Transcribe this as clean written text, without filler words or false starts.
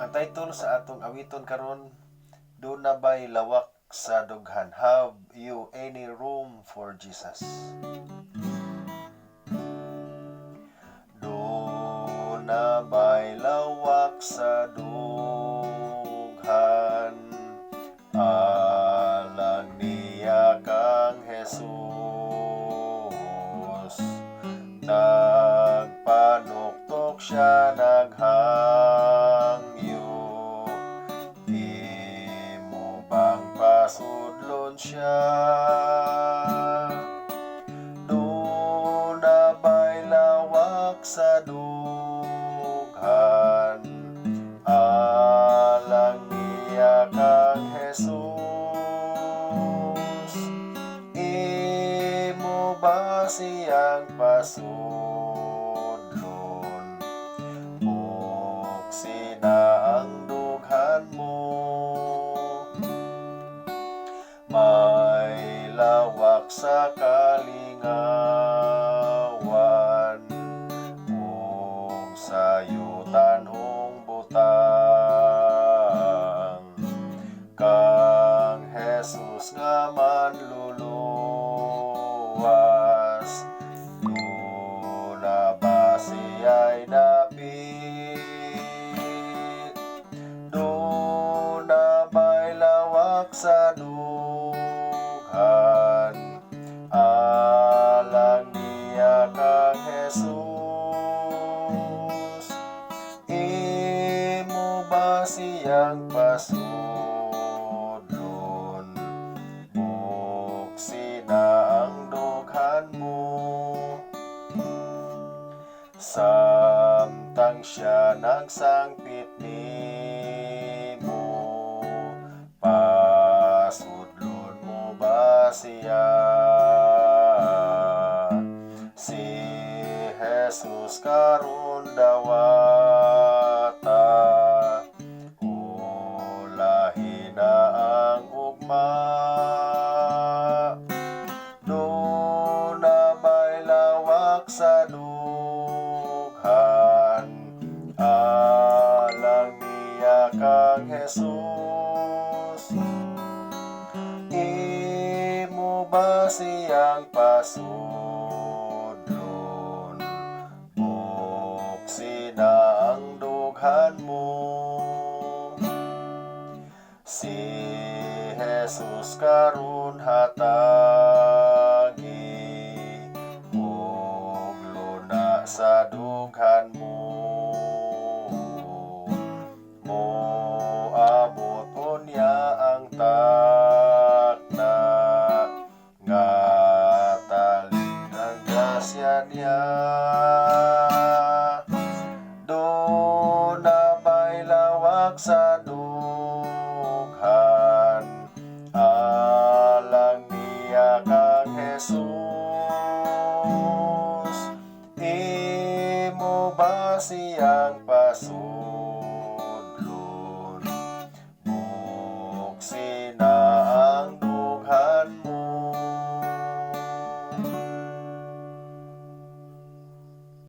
Ang title sa atong awiton karon, do na bay lawak sa dughan? Have you any room for Jesus? Do na bay lawak sa dughan? Alang niya kang Jesus. Nagpanuktok siya, naghangyo. Di mo bang pasudlon siya? Do na ba'y lawak sa dughan? Alang niya kang Jesus. Imo ba siyang pasudlon? Buksi na ang dughan mo. May lawak sa kalingawan, kung sayutan hong butang. Kang Jesus nga manluluwas, na ba siya'y dapit? Do na ba'y lawak sa dughan? Alang niya kang Jesus. Imo ba siyang pasudlon? Buksi na ang dughan mo. Samtang siya nagsangpit nimo, pasudlon mo ba siya? Si Jesus karon dawata, ulahi na ang ugma. Do na ba'y lawak sa dughan? Alang niya kang Jesus. Imo ba siyang pasudlon? Buksi na ang dughan mo. Si Jesus karon hatagi, ug luna sa dughan mo.